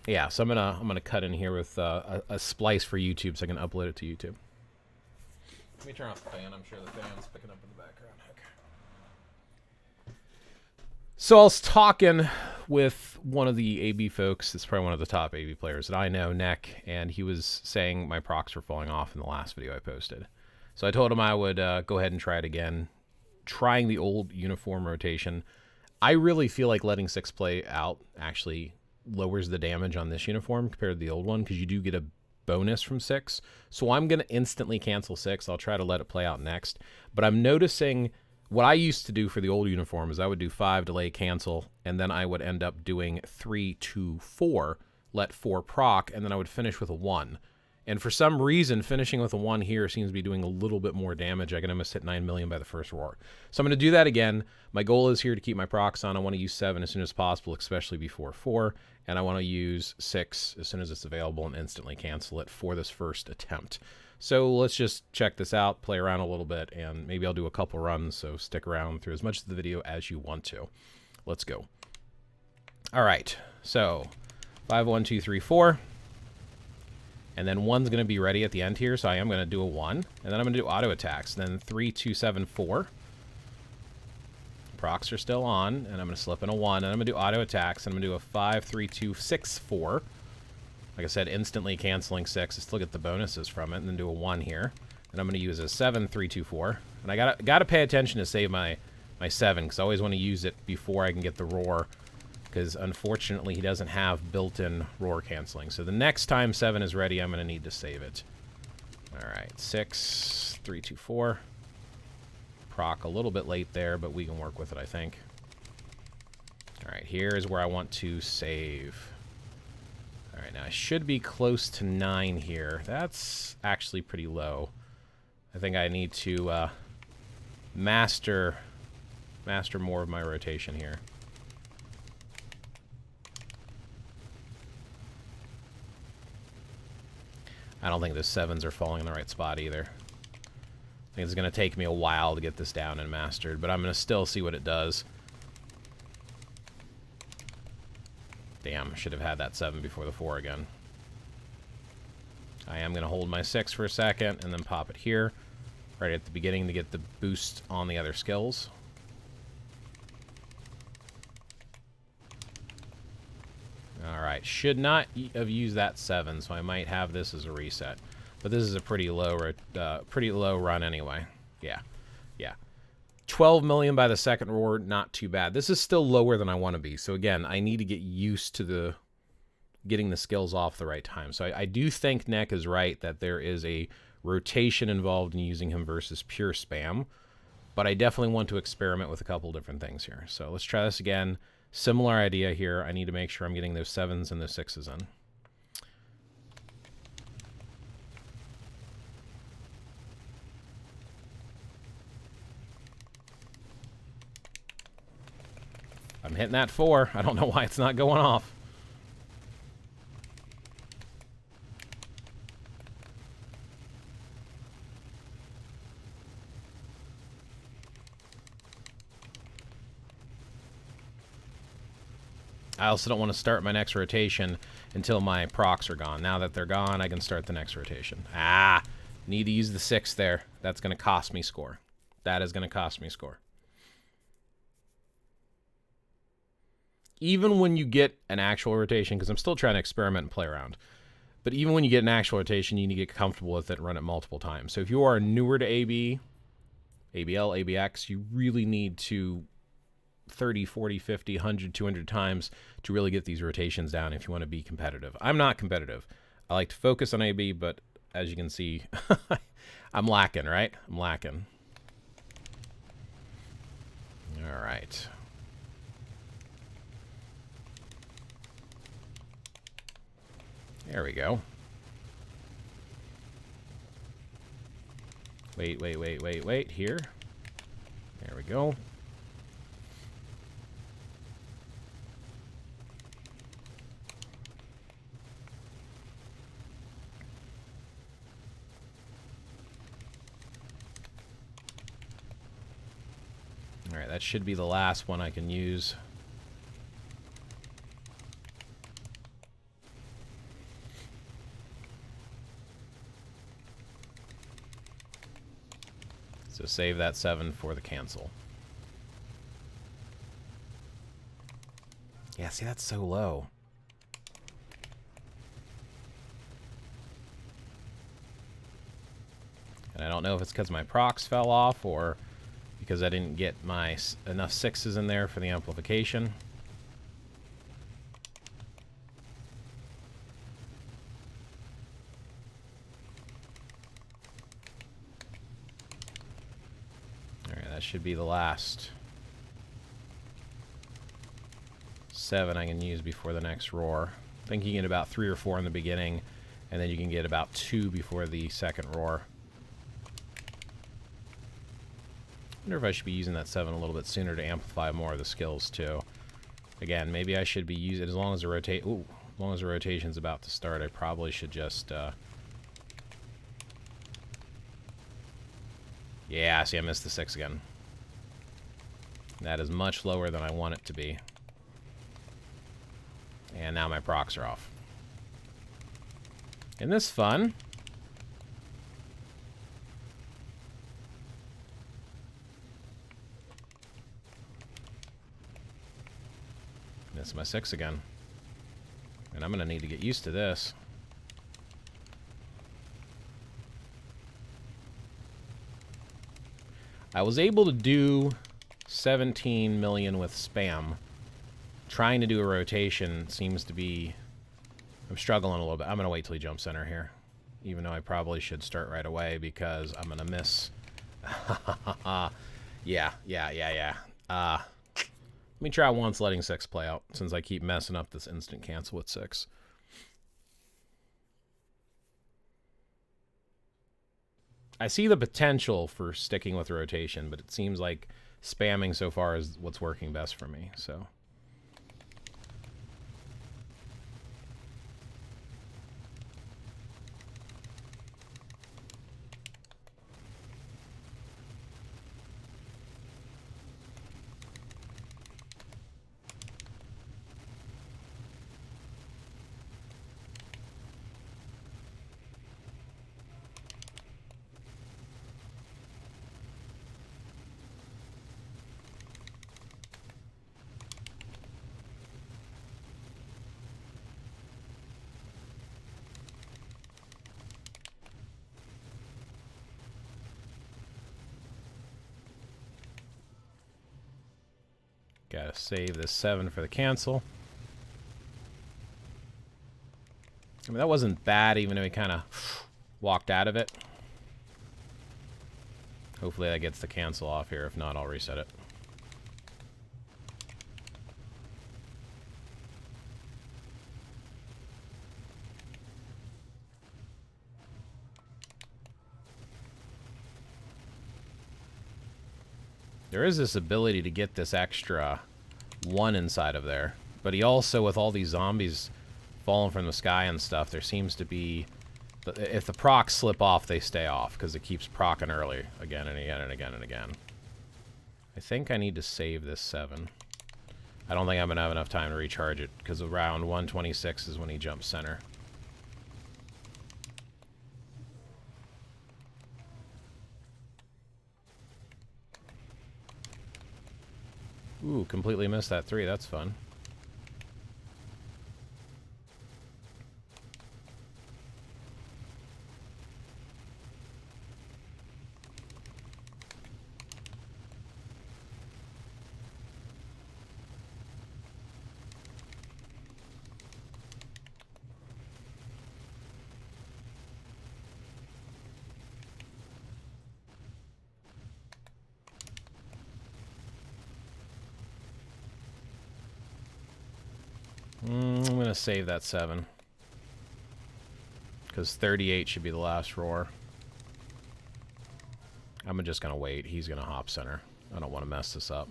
Yeah, so I'm gonna cut in here with a splice for YouTube so I can upload it to YouTube. Let me turn off the fan. I'm sure the fan's picking up in the background. Okay. So I was talking with one of the AB folks. It's probably one of the top AB players that I know, Neck, and he was saying my procs were falling off in the last video I posted. So I told him I would go ahead and try it again, trying the old uniform rotation. I really feel like letting 6 play out actually lowers the damage on this uniform compared to the old one, because you do get a bonus from 6. So I'm going to instantly cancel 6. I'll try to let it play out next. But I'm noticing what I used to do for the old uniform is I would do 5, delay, cancel, and then I would end up doing 3, 2, 4, let 4 proc, and then I would finish with a 1. And for some reason, finishing with a 1 here seems to be doing a little bit more damage. I can almost hit 9 million by the first roar. So I'm going to do that again. My goal is here to keep my procs on. I want to use 7 as soon as possible, especially before 4. And I want to use 6 as soon as it's available and instantly cancel it for this first attempt. So let's just check this out, play around a little bit, and maybe I'll do a couple runs, so stick around through as much of the video as you want to. Let's go. All right, so 5, 1, 2, 3, 4. And then 1's going to be ready at the end here, so I am going to do a 1. And then I'm going to do auto attacks. And then 3, 2, 7, 4. Procs are still on, and I'm going to slip in a 1. And I'm going to do auto attacks, and I'm going to do a 5, 3, 2, 6, 4. Like I said, instantly canceling 6. I still get the bonuses from it, and then do a 1 here. And I'm going to use a 7, 3, 2, 4. And I gotta pay attention to save my 7, because I always want to use it before I can get the roar, because unfortunately he doesn't have built-in roar canceling. So the next time 7 is ready, I'm going to need to save it. All right, 6, 3, 2, 4. Proc a little bit late there, but we can work with it, I think. All right, here is where I want to save. All right, now I should be close to 9 here. That's actually pretty low. I think I need to master more of my rotation here. I don't think the 7s are falling in the right spot either. I think it's going to take me a while to get this down and mastered, but I'm going to still see what it does. Damn, should have had that 7 before the 4 again. I am going to hold my 6 for a second and then pop it here, right at the beginning to get the boost on the other skills. Alright, should not have used that 7, so I might have this as a reset. But this is a pretty low run anyway. Yeah. 12 million by the second roar, not too bad. This is still lower than I want to be. So again, I need to get used to getting the skills off the right time. So I do think Neck is right that there is a rotation involved in using him versus pure spam. But I definitely want to experiment with a couple different things here. So let's try this again. Similar idea here. I need to make sure I'm getting those 7s and those 6s in. I'm hitting that 4. I don't know why it's not going off. I also don't want to start my next rotation until my procs are gone. Now that they're gone, I can start the next rotation. Ah, need to use the 6 there. That's going to cost me score. That is going to cost me score. Even when you get an actual rotation, because I'm still trying to experiment and play around, but even when you get an actual rotation, you need to get comfortable with it and run it multiple times. So if you are newer to AB, ABL, ABX, you really need to 30, 40, 50, 100, 200 times to really get these rotations down if you want to be competitive. I'm not competitive. I like to focus on AB, but as you can see, I'm lacking, right? I'm lacking. All right. There we go. Wait. Here. There we go. All right, that should be the last one I can use. So save that 7 for the cancel. Yeah, see, that's so low. And I don't know if it's because my procs fell off or because I didn't get my enough 6s in there for the amplification. Alright, that should be the last 7 I can use before the next roar. I think you can get about 3 or 4 in the beginning, and then you can get about 2 before the second roar. I wonder if I should be using that 7 a little bit sooner to amplify more of the skills too. Again, maybe I should be using, as long as the rotation's about to start, I probably should just yeah, see, I missed the 6 again. That is much lower than I want it to be. And now my procs are off. Isn't this fun? Missed my 6 again. And I'm going to need to get used to this. I was able to do 17 million with spam. Trying to do a rotation seems to be... I'm struggling a little bit. I'm going to wait till he jumps center here. Even though I probably should start right away because I'm going to miss... yeah. Let me try once letting 6 play out, since I keep messing up this instant cancel with 6. I see the potential for sticking with rotation, but it seems like spamming so far is what's working best for me, so... Gotta save this 7 for the cancel. I mean, that wasn't bad, even though he kind of walked out of it. Hopefully that gets the cancel off here. If not, I'll reset it. There is this ability to get this extra 1 inside of there. But he also, with all these zombies falling from the sky and stuff, there seems to be... If the procs slip off, they stay off, because it keeps procking early again and again and again and again. I think I need to save this 7. I don't think I'm going to have enough time to recharge it, because around 126 is when he jumps center. Ooh, completely missed that 3. That's fun. I'm going to save that 7. Because 38 should be the last roar. I'm just going to wait. He's going to hop center. I don't want to mess this up.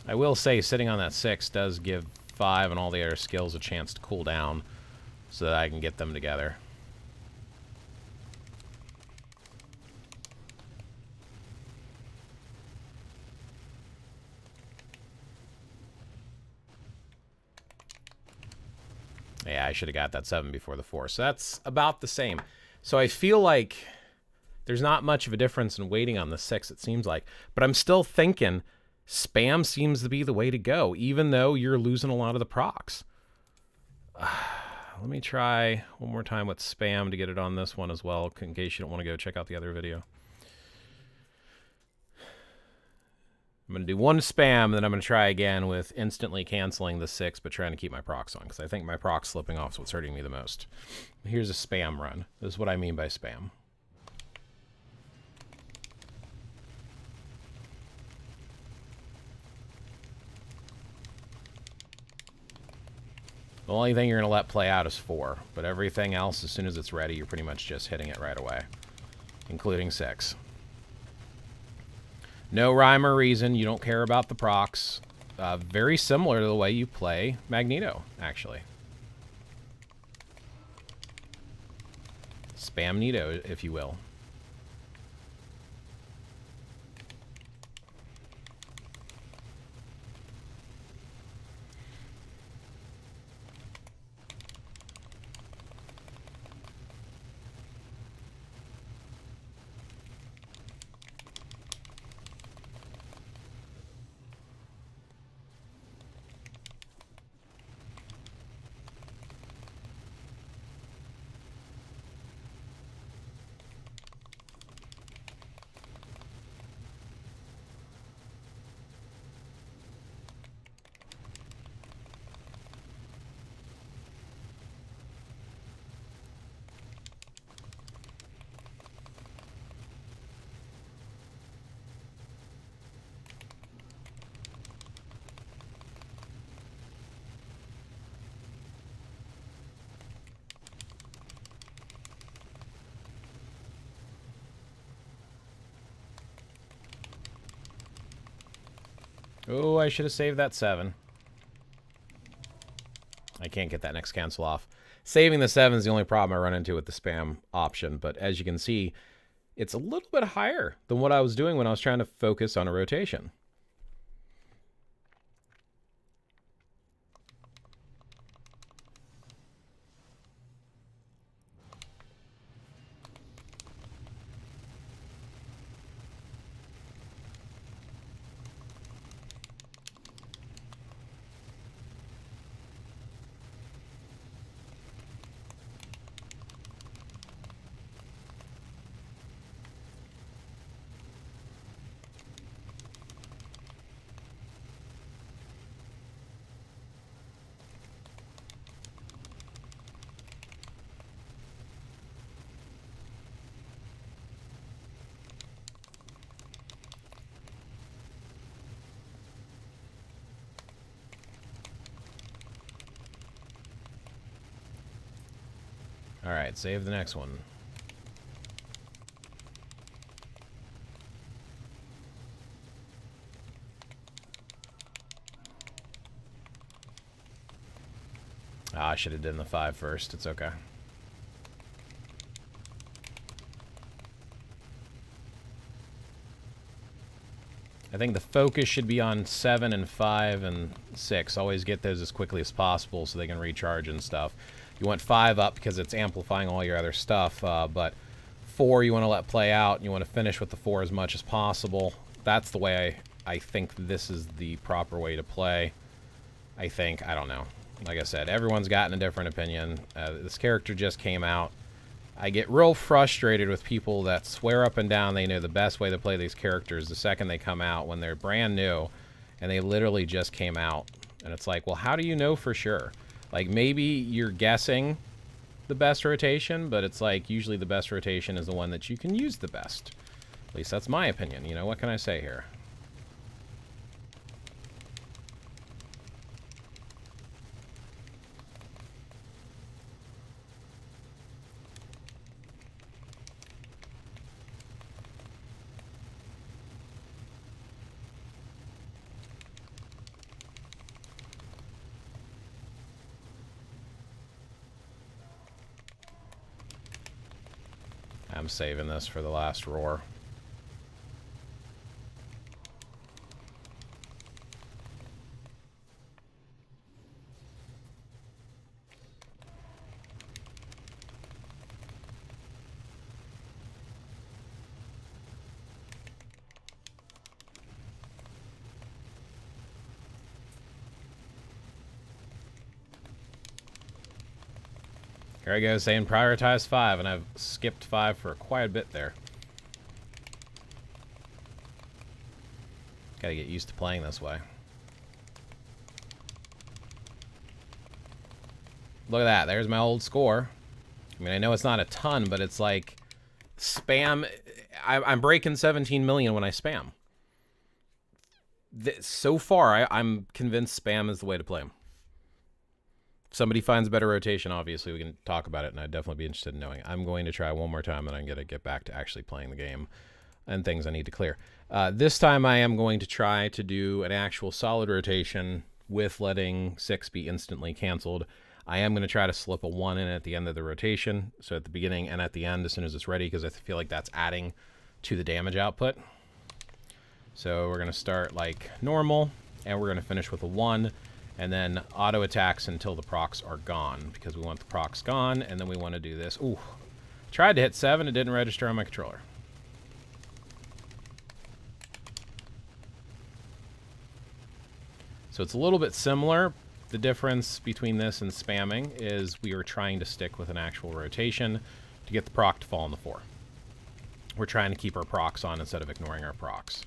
I will say sitting on that 6 does give 5 and all the other skills a chance to cool down so that I can get them together. Yeah, I should have got that 7 before the 4. So that's about the same. So I feel like there's not much of a difference in waiting on the 6, it seems like. But I'm still thinking spam seems to be the way to go, even though you're losing a lot of the procs. Let me try one more time with spam to get it on this one as well, in case you don't want to go check out the other video. I'm going to do one spam, then I'm going to try again with instantly canceling the 6, but trying to keep my procs on, because I think my procs slipping off is what's hurting me the most. Here's a spam run. This is what I mean by spam. The only thing you're going to let play out is 4, but everything else, as soon as it's ready, you're pretty much just hitting it right away, including 6. No rhyme or reason. You don't care about the procs. Very similar to the way you play Magneto, actually. Spam Nito, if you will. Oh, I should have saved that 7. I can't get that next cancel off. Saving the 7 is the only problem I run into with the spam option, but as you can see, it's a little bit higher than what I was doing when I was trying to focus on a rotation. All right, save the next one. Ah, I should have done the 5 first. It's okay. I think the focus should be on 7 and 5 and 6. Always get those as quickly as possible so they can recharge and stuff. You want 5 up because it's amplifying all your other stuff, but 4 you want to let play out, and you want to finish with the 4 as much as possible. That's the way I think this is the proper way to play. I think. I don't know. Like I said, everyone's gotten a different opinion. This character just came out. I get real frustrated with people that swear up and down they know the best way to play these characters the second they come out when they're brand new and they literally just came out. And it's like, well, how do you know for sure? Like, maybe you're guessing the best rotation, but it's like usually the best rotation is the one that you can use the best. At least that's my opinion. You know, what can I say here? I'm saving this for the last roar. Here I go saying prioritize 5, and I've skipped 5 for quite a bit there. Gotta get used to playing this way. Look at that. There's my old score. I mean, I know it's not a ton, but it's like spam. I'm breaking 17 million when I spam. So far, I'm convinced spam is the way to play them. If somebody finds better rotation, obviously we can talk about it, and I'd definitely be interested in knowing. I'm going to try one more time, and I'm going to get back to actually playing the game and things I need to clear. This time I am going to try to do an actual solid rotation with letting 6 be instantly canceled. I am going to try to slip a 1 in at the end of the rotation, so at the beginning and at the end as soon as it's ready, because I feel like that's adding to the damage output. So we're going to start like normal, and we're going to finish with a 1, and then auto attacks until the procs are gone, because we want the procs gone, and then we want to do this. Ooh, tried to hit 7, it didn't register on my controller. So it's a little bit similar. The difference between this and spamming is we are trying to stick with an actual rotation to get the proc to fall on the 4. We're trying to keep our procs on instead of ignoring our procs.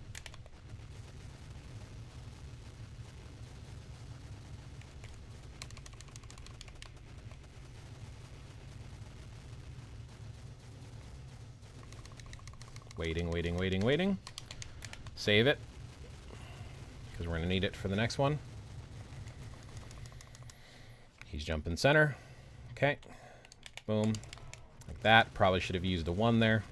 Waiting, waiting, waiting, waiting. Save it, because we're going to need it for the next one. He's jumping center. Okay. Boom. Like that. Probably should have used a 1 there.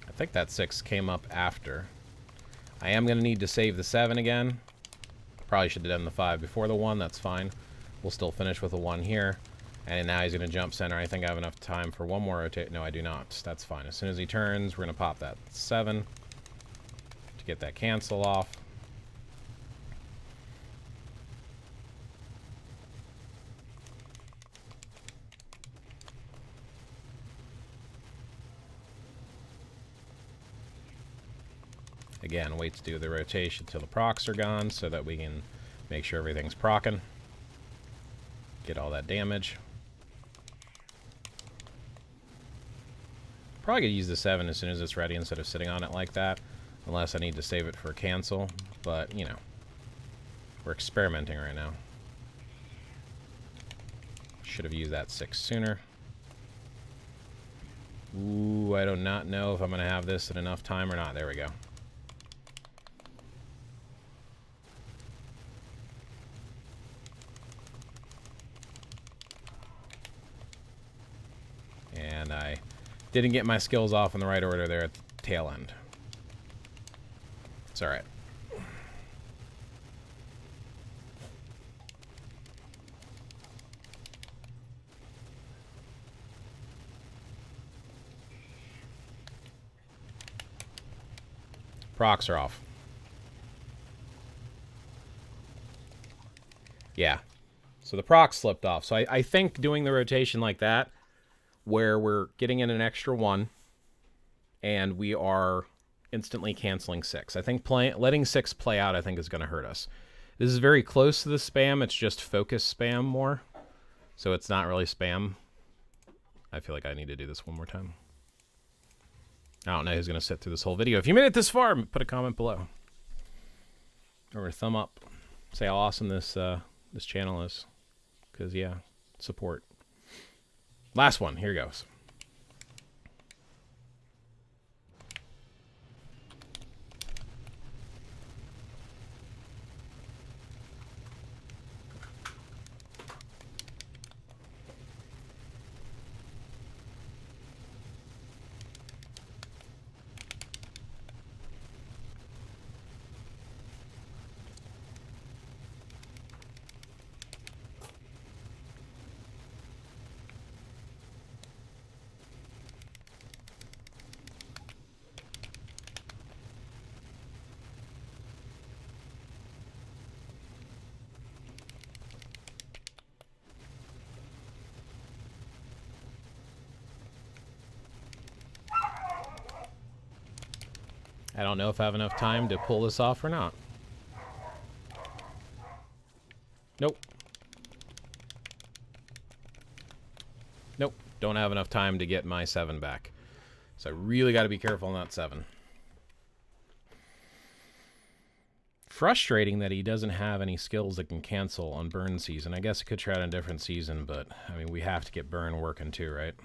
I think that 6 came up after. I am going to need to save the 7 again. Probably should have done the 5 before the 1. That's fine. We'll still finish with a 1 here. And now he's going to jump center. I think I have enough time for one more rotate. No, I do not. That's fine. As soon as he turns, we're going to pop that 7 to get that cancel off. Again, wait to do the rotation till the procs are gone so that we can make sure everything's procking. Get all that damage. Probably could use the 7 as soon as it's ready instead of sitting on it like that. Unless I need to save it for a cancel. But, you know, we're experimenting right now. Should have used that 6 sooner. Ooh, I do not know if I'm going to have this in enough time or not. There we go. And I didn't get my skills off in the right order there at the tail end. It's alright. Procs are off. Yeah. So the procs slipped off. So I think doing the rotation like that, where we're getting in an extra 1 and we are instantly canceling 6. I think letting 6 play out, I think, is going to hurt us. This is very close to the spam. It's just focus spam more. So it's not really spam. I feel like I need to do this one more time. I don't know who's going to sit through this whole video. If you made it this far, put a comment below. Or a thumb up. Say how awesome this this channel is. Because, yeah, support. Last one. Here goes. I don't know if I have enough time to pull this off or not. Nope. Nope. Don't have enough time to get my 7 back. So I really got to be careful on that 7. Frustrating that he doesn't have any skills that can cancel on burn season. I guess I could try it on a different season, but I mean, we have to get burn working too, right?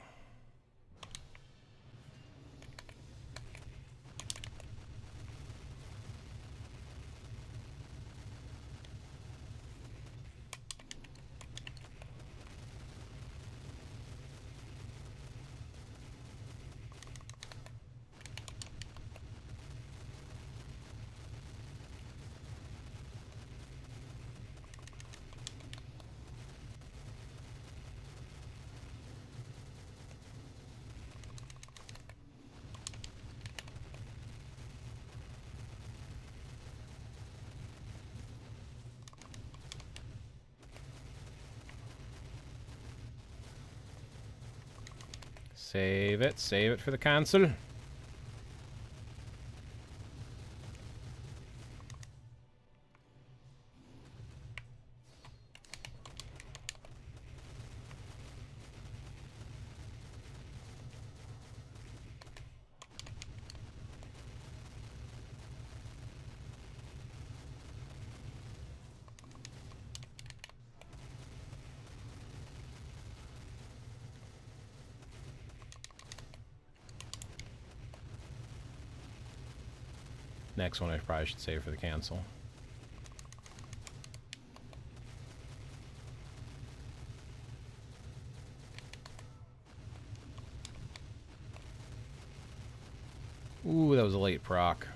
Save it for the cancel. Next one I probably should save for the cancel. Ooh, that was a late proc.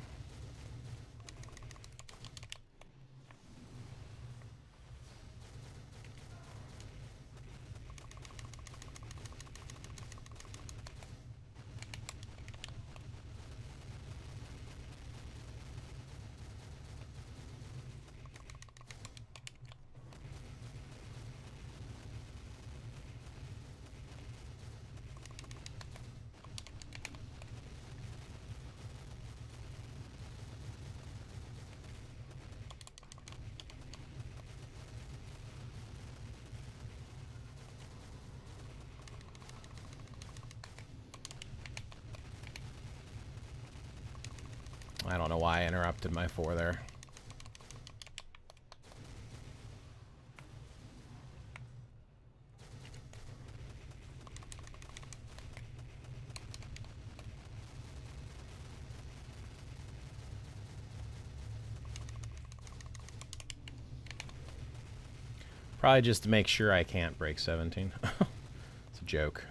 I don't know why I interrupted my 4 there. Probably just to make sure I can't break 17. It's a joke.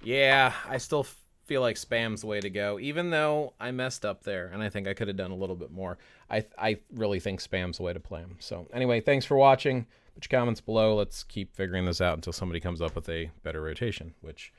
Yeah, I still feel like spam's the way to go, even though I messed up there, and I think I could have done a little bit more. I really think spam's the way to play them. So anyway, thanks for watching. Put your comments below. Let's keep figuring this out until somebody comes up with a better rotation, which